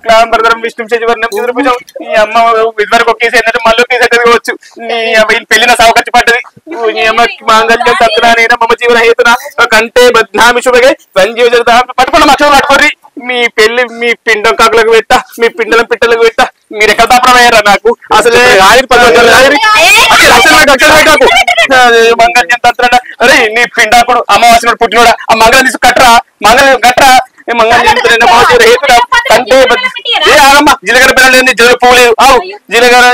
క్లాంబరధరం విష్ణు శశివర్ణం చంద్రభుజం ఈ అమ్మ ఇదివరకు కేసు ఏంటంటే మళ్ళీ కేసు అయితే కావచ్చు పెళ్లిన సావకచ్చి పడ్డది నీ అమ్మ మాంగళ్యం తంత్రానేన మమ జీవన హేతున కంటే బద్నామి శుభగే సంజీవ జగత పట్టుకున్న మక్షలు పట్టుకోర్రి మీ పెళ్లి మీ పిండం కాకులకు పెట్టా మీ పిండలం పిట్టలకు పెట్టా మీరు ఎక్కడ దాపడమయ్యారా నాకు అసలు మంగళ్యం తంత్రాన అరే నీ పిండాకుడు అమావాస్య పుట్టినోడా ఆ మంగళం తీసు కట్టరా మంగళం కట్టరా మంగళ్యం హేతున కంటే ఆగమ్మా జీలకర్ర పిల్లలు జీలకర్ర పోలేదు అవు జీలకర్ర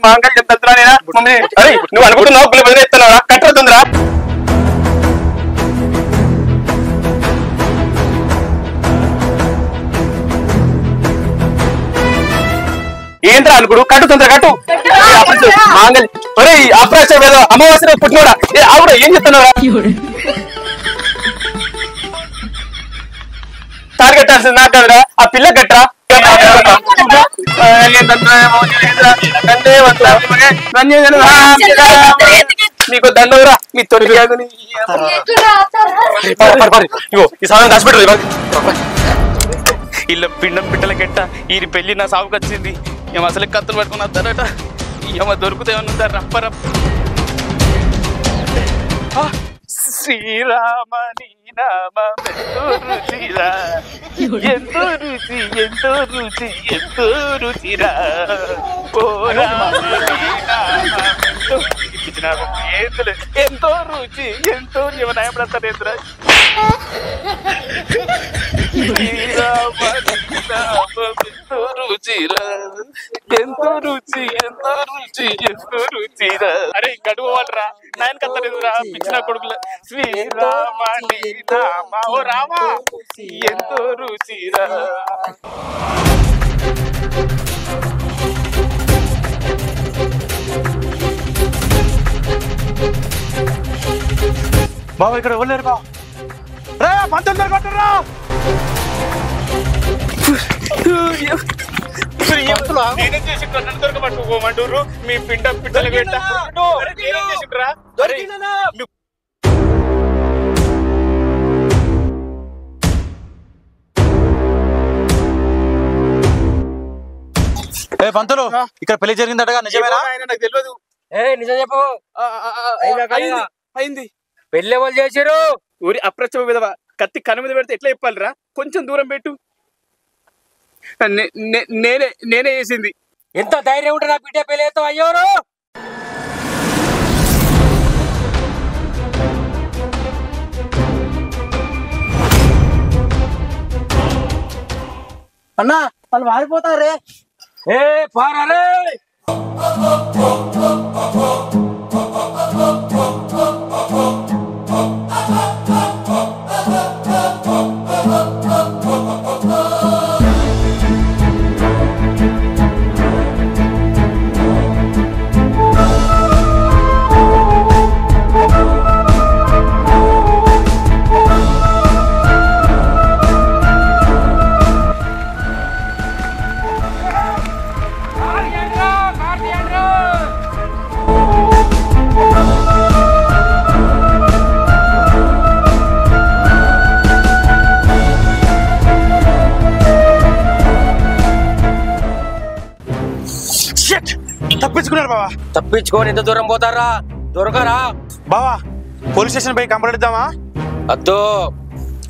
మంగళ్యం తంత్రానేనా మమ్మల్ని అరే నువ్వు అనుకుంటున్నావు పిల్లలు బదిలేస్తున్నావా కట్టవుతుందిరా ఏంట్రా అనుకుడు కట్టు తొందర కట్టు మాంగళ్యం ఒరే అప్రాచ వేద అమావాస్య పుట్టినోడా ఆవిడ ఏం చెప్తున్నారా తాడు కట్టాల్సింది నాకు కదరా ఆ పిల్ల కట్టరా నీకు దండవురా మీ తొలి ఇగో ఈ సాధనం దాచిపెట్టదు ఇల్లు పిండం పిట్టల కెట్ట ఈ పెళ్లి నా సాగుకు వచ్చింది ఏమో అసలు కత్తులు పట్టుకుని వస్తారట ఏమో దొరుకుతామన్నా రప్పరప్ప శ్రీరామని నామమెంతో ఎంతో రుచి ఎంతో రుచి ఎంతో రుచిరా ఎంతో రుచి ఎంతో ఏమన్నాయపడతారు ఏంద్రా ఎంతో రుచిరా ఎంతో రుచి ఎంతో రుచి ఎంతో రుచిరా అరే గడువు వాళ్ళరా నాయన కత్తలేదురా పిచ్చిన కొడుకుల శ్రీరామని నామ ఓ రామా ఎంతో రుచిరా బాబా ఇక్కడ ఎవరు లేరు బా రా పంతొమ్మిది కొట్టరా నేనేం చేసి నన్ను దొరకబట్టుకోమంటారు మీ పిండ పిట్టలు పెట్టరా పంతులు ఇక్కడ పెళ్లి జరిగిందటగా నిజమేనా? నాకు తెలియదు. నిజం చెప్పు. అయింది. పెళ్లి ఎవరు చేశారు? ఊరి అప్రచమ విధవ కత్తి కన్ను మీద పెడితే ఎట్లా చెప్పాలిరా? కొంచెం దూరం పెట్టు. నేనే చేసింది. ఎంత ధైర్యం ఉంటే నా బిడ్డ పెళ్లితో అయ్యోరు. అన్నా వాళ్ళు మారిపోతారే. ఏ పారాలే. తప్పించుకున్నారు బావా. తప్పించుకొని ఎంత దూరం పోతారా? దొరకరా బావా. పోలీస్ స్టేషన్ పోయి కంప్లైంట్ ఇద్దామా? అద్దు.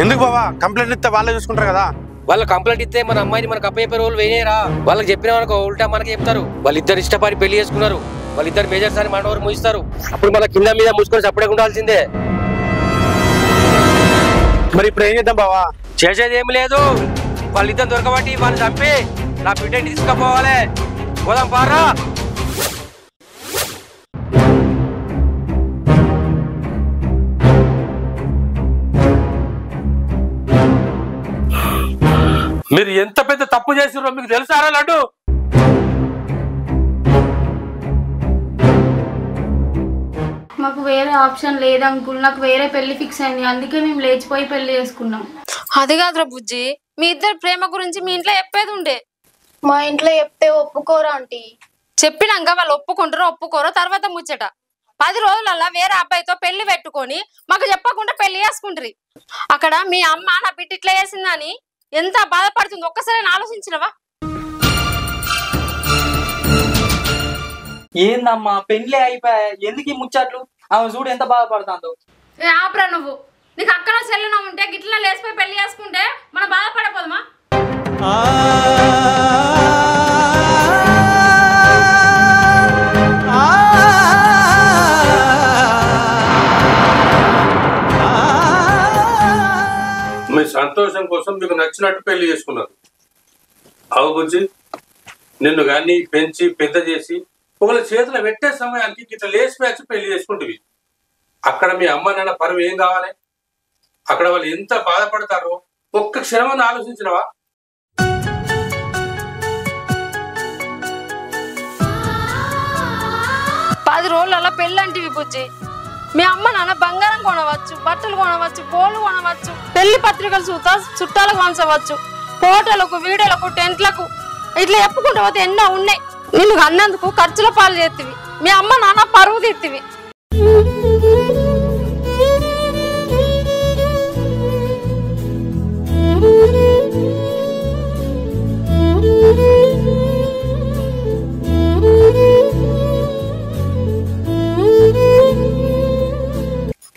ఎందుకు బావా? కంప్లైంట్ ఇస్తే వాళ్ళే చూసుకుంటారు కదా. వాళ్ళు కంప్లైంట్ ఇస్తే మన అమ్మాయిని మనకు అప్పయ్యే రోజులు వేయరా. వాళ్ళకి చెప్పిన మనకు ఉల్టా మనకి చెప్తారు. వాళ్ళిద్దరు ఇష్టపడి పెళ్లి చేసుకున్నారు. వాళ్ళిద్దరు మేజర్స్ అని మనవరు ముగిస్తారు. అప్పుడు మన కింద మీద మూసుకొని సపరేట్ ఉండాల్సిందే. మరి ఇప్పుడు ఏం చేద్దాం బావా? చేసేది ఏమి లేదు. వాళ్ళిద్దరు దొరకబట్టి వాళ్ళు చంపి నా బిడ్డని తీసుకుపోవాలి. పోదాం పారా. మీరు ఎంత పెద్ద తప్పు చేసిరో మీకు తెలుసారా లడ్డు? మాకు వేరే ఆప్షన్ లేదు అంకుల్. నాకు వేరే పెళ్లి ఫిక్స్ అయింది. అందుకే మేము లేచిపోయి పెళ్లి చేసుకున్నాం. అది కాదురా బుజ్జి, మీ ఇద్దరు ప్రేమ గురించి మీ ఇంట్లో చెప్పేది ఉండే. మా ఇంట్లో చెప్తే ఒప్పుకోరా ఆంటీ. చెప్పినాక వాళ్ళు ఒప్పుకోరో తర్వాత ముచ్చట. 10 రోజులల్లా వేరే అబ్బాయితో పెళ్లి పెట్టుకొని మాకు చెప్పకుండా పెళ్లి చేసుకుంటారు. అక్కడ మీ అమ్మ నా బిడ్డ ఇట్లా చేసిందని ఎంత బాధపడుతుంది ఒక్కసారి ఆలోచించినవా? ఏందమ్మా పెళ్లి అయిపోయా, ఎందుకు ఈ ముచ్చట్లు? ఆమె చూడు ఎంత బాధపడుతుందో. ఏ ఆపరా నువ్వు, నీకు అక్కడ సెల్లున ఉంటే గిట్లా లేసిపోయి పెళ్లి చేసుకుంటే మనం బాధపడపోదమా? మీ సంతోషం కోసం మీకు నచ్చినట్టు పెళ్లి చేసుకున్నారు. అవు గురించి నిన్ను కానీ పెంచి పెద్ద చేసి ఒకళ్ళ చేతులు పెట్టే సమయానికి ఇట్లా లేచిపోయాచి పెళ్లి చేసుకుంటువి. అక్కడ మీ అమ్మ నాన్న పరువు ఏం కావాలి? అక్కడ వాళ్ళు ఎంత బాధపడతారో ఒక్క క్షణమని ఆలోచించినవా? పది రోజులలో పెళ్ళి అంటివి బుజ్జి. మీ అమ్మ నాన్న బంగారం కొనవచ్చు, బట్టలు కొనవచ్చు, బోళ్ళు కొనవచ్చు, పెళ్లి పత్రికలు చుట్టాలకు పంచవచ్చు, ఫోటోలకు, వీడియోలకు, టెంట్లకు ఇట్లా చెప్పుకుంటూ పోతే ఎన్నో ఉన్నాయి. నిన్ను అన్నందుకు ఖర్చుల పాలు చేతివి, మీ అమ్మ నాన్న పరువు తీర్తివి.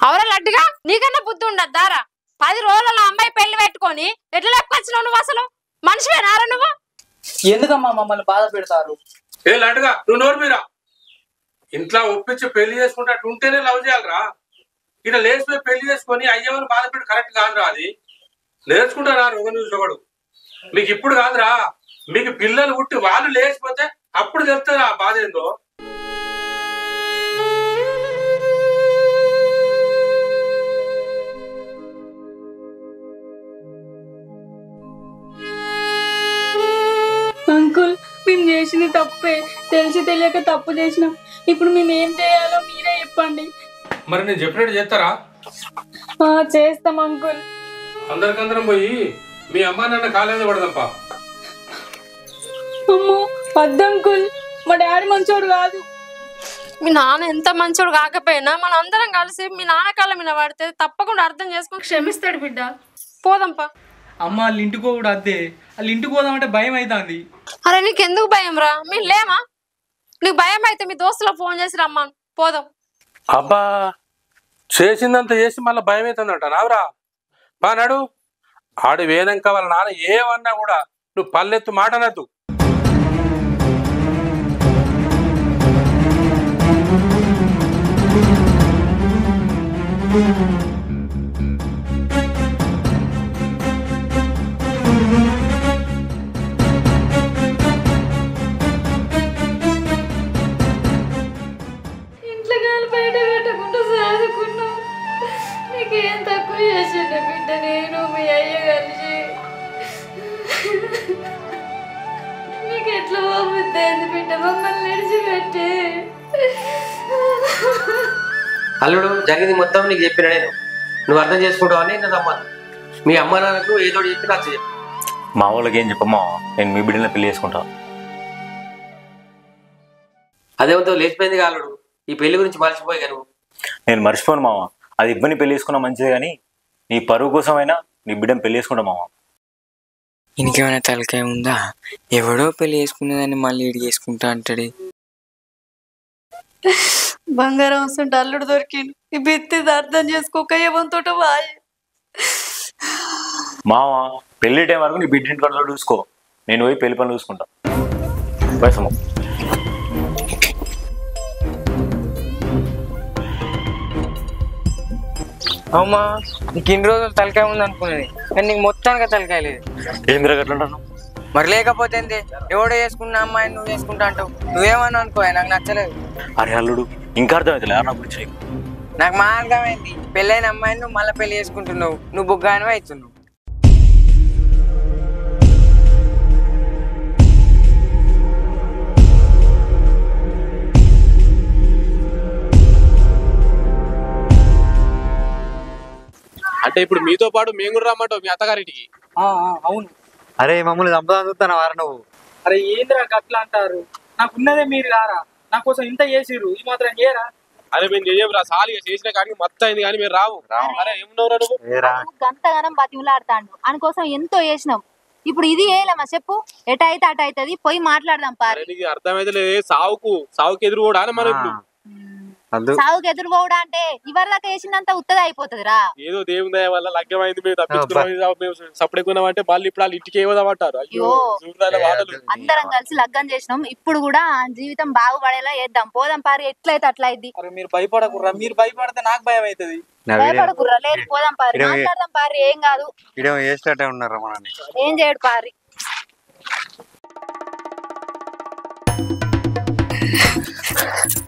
అవరా లడ్డుగా, నీకన్నా బుద్ధి ఉండదు దారా? 10 రోజులలో అమ్మాయి పెళ్లి పెట్టుకొని ఎట్లా లేపుకొచ్చినావు నువ్వు? అసలు మనిషివేనారా నువ్వు? ఎందుకమ్మా మమ్మల్ని బాధ పెడతారు? ఏ లాంటిగా నువ్వు నోరు మీరా? ఇంట్లో ఒప్పించి పెళ్లి చేసుకుంటే ఉంటేనే లవ్ చేయాలరా. ఇట్లా లేచిపోయి పెళ్లి చేసుకొని అయ్యమని బాధపెట్టి కరెక్ట్ కాదురా. అది నేర్చుకుంటారా ఒక చూసేవాడు. మీకు ఇప్పుడు కాదురా, మీకు పిల్లలు పుట్టి వాళ్ళు లేచిపోతే అప్పుడు తెలుస్తుంది ఆ బాధ ఏందో. అంకుల్, మేము చేసింది తప్పే, తెలిసి తెలియక తప్పు చేసినాం. ఇప్పుడు మేము ఏం చేయాలో మీరే చెప్పండి. మరి నేను చెప్పినట్టు చేస్తారా? చేస్తాం అంకుల్. అందరికందరం పోయి మీ అమ్మా నాన్న కాలేజీ పడదంపా. అమ్మో వద్దు అంకుల్, మా డాడీ మంచోడు కాదు. మీ నాన్న ఎంత మంచోడు కాకపోయినా మన అందరం కలిసి మీ నాన్న కాళ్ళ మీద పడితే తప్పకుండా అర్థం చేసుకొని క్షమిస్తాడు బిడ్డ. పోదాంపా. అమ్మ వాళ్ళ ఇంటికి కూడా అద్దే, వాళ్ళ ఇంటికి పోదామంటే భయం అవుతుంది. అరే నీకు ఎందుకు భయం రా? మేము లేమా? నీకు భయం అయితే మీ దోస్తులకు ఫోన్ చేసి రమ్మాను, పోదాం. అబ్బా చేసిందంత చేసి మళ్ళీ భయం అవుతుందంట నావురా. బా నాడు ఆడు వేనాక వాళ్ళ నాన్న ఏమన్నా కూడా నువ్వు పల్లెత్తు మాట అనద్దు. ఇంట్లో గాలి బయట పెట్టకుండా సాదుకున్నాం. నీకేం తక్కువ చేసిన బిడ్డ, నేను మీ అయ్య కలిసి. నీకు ఎట్లా పోతుంది బిడ్డ, మమ్మల్ని విడిచిపెట్టి. అల్లుడు జరిగింది మొత్తం నీకు చెప్పిన నేను, నువ్వు అర్థం చేసుకుంటావు అని నేను నమ్మను. మీ అమ్మ నాన్నకు ఏదో చెప్పి నచ్చ చెప్పు. మా వాళ్ళకి ఏం చెప్పమ్మా, నేను మీ బిడ్డని పెళ్లి చేసుకుంటా. అదేమంతో లేచిపోయింది అల్లుడు, ఈ పెళ్లి గురించి మర్చిపోయి నువ్వు. నేను మర్చిపోను మామ, అది ఇబ్బంది పెళ్లి చేసుకున్నా మంచిదే, కానీ నీ పరువు కోసమైనా నీ బిడ్డను పెళ్లి చేసుకుంటా మామ. ఇంకేమైనా తలకాయ ఉందా? ఎవడో పెళ్లి చేసుకునేదాన్ని మళ్ళీ ఇడి చేసుకుంటా అంటాడు. బంగారం వస్తుంటే అల్లుడు దొరికిండు. ఈ బిత్తిది అర్థం చేసుకోక ఏమంతోట వాయ్. మామ పెళ్లి టైం వరకు నీ బిడ్డ పనులు చూసుకో, నేను పోయి పెళ్లి పనులు చూసుకుంటా. వయసమ్మ అమ్మా, నీకు ఇన్ని రోజులు తలకాయ ఉంది అనుకునేది, కానీ నీకు మొత్తానికి తలకాయ లేదు. ఏం తిరగట్లంటాను? మరి లేకపోతే ఎవడో చేసుకున్న అమ్మాయిని నువ్వు చేసుకుంటా అంటావు. నువ్వేమన్నా అనుకో, నాకు నచ్చలేదు. అరే అల్లుడు, ఇంకా అర్థమవుతుంది నా గురించి నీకు. నాకు మా అర్థమైంది, పెళ్ళైన అమ్మాయిని నువ్వు మళ్ళీ పెళ్లి చేసుకుంటున్నావు, నువ్వు బుగ్గానివే అవుతున్నావు. అంటే ఇప్పుడు మీతో పాటు మేము కూడా రమ్మంటావు మీ అత్తగారింటికి? అవును. అరే మమ్మల్ని చంపుతాను వారా నువ్వు. అరే ఏంద్రా గట్లా అంటారు? నాకున్నదే మీరు కారా, నా కోసం ఇంత చేసిర్రు, ఈ మాత్రం చేయరా? అరే మేము చెయ్యరా సాలిగా చేసిన కానీ మొత్తం అయింది కానీ మీరు రావు. అరే ఏమన్నావురా నువ్వు? గంతగానం బతిమలాడతాడు అనుకోసం ఎంతో చేసినాం. ఇప్పుడు ఇది ఏలమ్మా చెప్పు, ఎట అయితే అట అవుతుంది, పోయి మాట్లాడదాం పారి. నీకు అర్థమైతే లేదు. సావుకు ఎదురు కూడా మనం ఇప్పుడు సావుకు ఎదురు పోవడా అంటే ఇవరి దాకా వేసిందంతా ఉత్తది అయిపోతుందిరా. ఏదో దేవుని దయ వల్ల లగ్నమైంది, మేము తప్పించుకున్నాం. సపరేకున్నాం అంటే మళ్ళీ ఇప్పుడు వాళ్ళు ఇంటికి ఏమోదామంటారు. అయ్యో అందరం కలిసి లగ్గం చేసినాం. ఇప్పుడు కూడా జీవితం బాగుపడేలా చేద్దాం, పోదాం పారి. ఎట్లయితే అట్లా అయింది. మీరు భయపడకుర్రా, మీరు భయపడితే నాకు భయం అవుతుంది. భయపడకుర్రా, లేదు పోదాం పారి, మాట్లాడదాం పారి, ఏం కాదు. ఏం చేయడు పారి.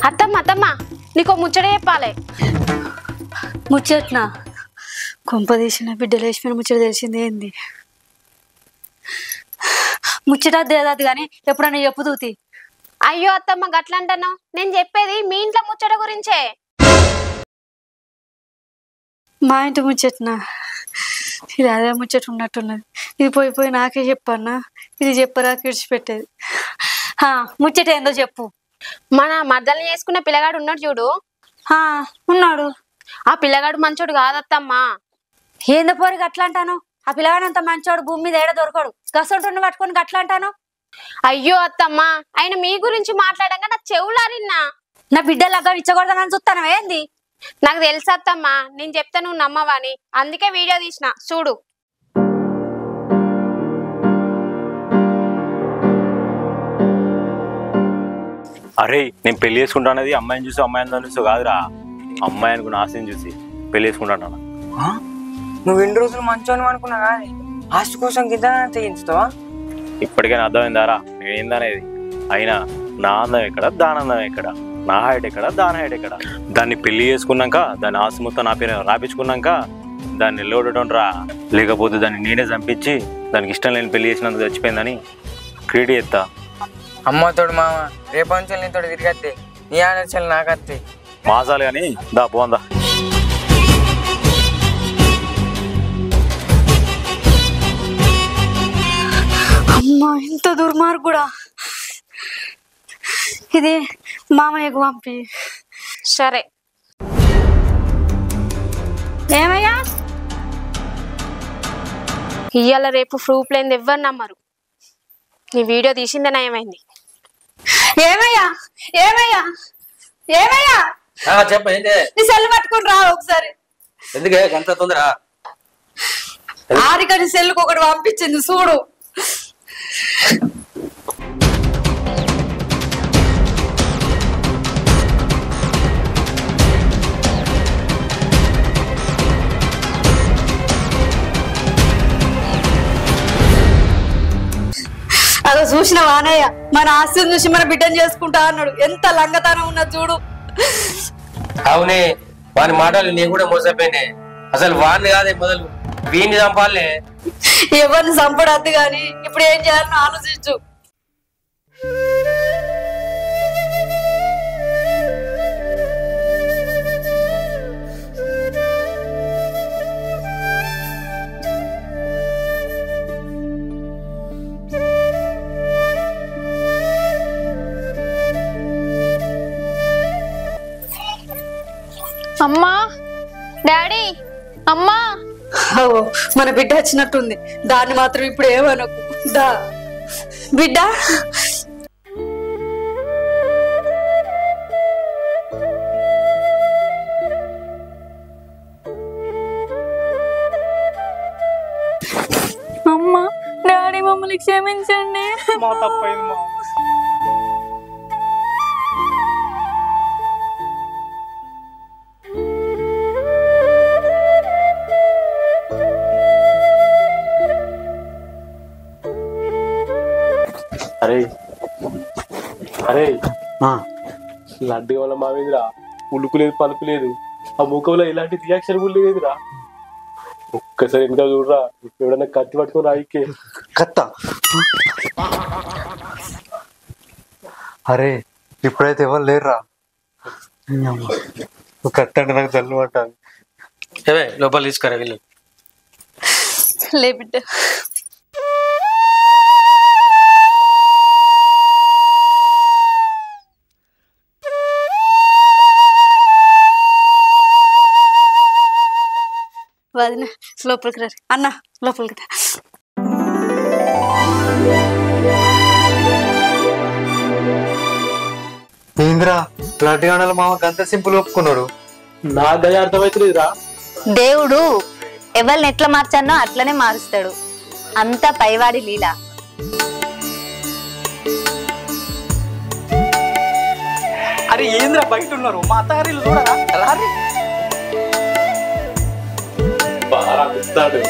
అత్తమ్మ నీకు ముచ్చట చెప్పాలి. ముచ్చట్నా? కొంప తీసిన బిడ్డలు వేసిపోయిన ముచ్చట తెలిసింది ఏంది? ముచ్చట దేదాది కానీ ఎప్పుడన్నా చెప్పుదూతి. అయ్యో అత్తమ్మ గట్లంటాను, నేను చెప్పేది మీ ఇంట్లో ముచ్చట గురించే. మా ఇంటి ముచ్చట్నా? ఇది అదే ముచ్చట ఉన్నట్టున్నది. ఇది పోయి నాకే చెప్పన్నా, ఇది చెప్పరా విడిచిపెట్టేది. ముచ్చట ఏందో చెప్పు. మన మద్దల్ని చేసుకున్న పిల్లగాడు ఉన్నాడు చూడు. ఉన్నాడు. ఆ పిల్లగాడు మంచోడు కాదత్తమ్మా. ఏందో పోరి గట్లా అంటాను? ఆ పిల్లగాడు అంత మంచోడు భూమి మీద ఏడ దొరకడు. గసంటున్న పట్టుకొని గట్లా అంటాను. అయ్యో అత్తమ్మా, ఆయన మీ గురించి మాట్లాడంగా నా చెవులారిన్నా. నా బిడ్డ లగ్గం ఇచ్చకూడదని చూస్తాను ఏంది? నాకు తెలుసు అత్తమ్మా, నేను చెప్తా నువ్వు నమ్మవని, అందుకే వీడియో తీసిన చూడు. అరే నేను పెళ్లి చేసుకుంటానది అమ్మాయిని చూసి అమ్మాయిని చూసి కాదురా, అమ్మాయి అనుకున్న ఆశని చూసి పెళ్లి చేసుకుంటాను. నువ్వు ఎన్ని రోజులు మంచోని అనుకున్నా కానీ ఆస్తి కోసం కింద తెగించుతావా? ఇప్పటికైనా అర్థమైందారా నేనేందనేది? అయినా నా అందం ఎక్కడ, దాని అందం ఎక్కడ, నా హైట్ ఎక్కడ, దాని హైట్ ఎక్కడ? దాన్ని పెళ్లి చేసుకున్నాక దాని ఆస్తి మొత్తం నా పేరు రాపించుకున్నాక దాన్ని నిలవడటం రా, లేకపోతే దాన్ని నేనే చంపించి దానికి ఇష్టం లేని పెళ్లి చేసినందుకు చచ్చిపోయిందని క్రియేట్ చేస్తా. అమ్మతోడు మామ రేపంచులు నీతో తిరిగత్తే, నీ ఆలోచనలు నాకత్తే. మాసాలు కానీ దా పోందా. అమ్మా ఇంత దుర్మార్గుడా. ఇది మామయ్యకు పంపి. సరే ఏమయ్యా? ఇయ్యాల రేపు ప్రూఫ్ లేని ఎవ్వరు నమ్మరు. నీ వీడియో తీసిందే నయమైంది. ఏమయ్యా? ఏమయ్యా? ఏమయ్యా? చెప్పండి. నీ సెల్ పట్టుకుని రా ఒకసారి. ఎందుకే గంట తొందర? ఆరికని సెల్లుకు ఒకటి పంపించింది చూడు. అదో చూసిన వానయ్య మన ఆస్తిని చూసి మన బిడ్డను చేసుకుంటా అన్నాడు. ఎంత లంగతనం ఉన్నది చూడు. అవునే, వాని మాటలు నేను కూడా మోసపోయినే. అసలు వాడిని కాదే మొదలు వీడిని చంపాలే. ఎవరిని చంపడద్దు గాని ఇప్పుడు ఏం చేయాలని ఆలోచించు. అమ్మా, డాడీ, అమ్మా. మన బిడ్డ వచ్చినట్టుంది. దాన్ని మాత్రం ఇప్పుడు ఏమనకు. దా బిడ్డ. అమ్మా, డాడీ మమ్మల్ని క్షమించండి. మా తప్పైంది మా. అరే అరే లడ్డు వల్ల మావేందిరా, ఉలుకు లేదు పలుకు లేదు, ఆ ముఖంలో ఇలాంటి రియాక్షన్ కూడా లేదురా. ఒక్కసారి ఇంకా చూడరా, ఎవడన్నా కత్తి పట్టుకొని రాయికే. కత్త? అరే ఇప్పుడైతే ఎవరు లేరురా. కత్తి అంటే నాకు జల్లు పట్టాలి. లోపల తీసుకురా వీళ్ళు. లే బిడ్డ. వదిన లోపలికి రా అన్న లోపలికి రా. ఏంద్రా లడ్డు గండాల మామ గంత సింపుల్ ఒప్పుకున్నాడు. నా దయ అర్థమైతలేదురా. దేవుడు ఎవరిని ఎట్లా మార్చానో అట్లనే మారుస్తాడు. అంతా పైవాడి లీల. అరే ఏంద్రా బయట ఉన్నారు, మా అత్తగారిల్లు చూడరా రారి. బాగా గుర్తాడు.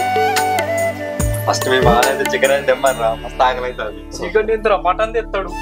ఫస్ట్ మీ బాగా చికెన్ అని తెమ్మని రా, మస్తు ఆకలి అవుతుంది. చికెన్ ఏంద్రా మటన్ తెస్తాడు.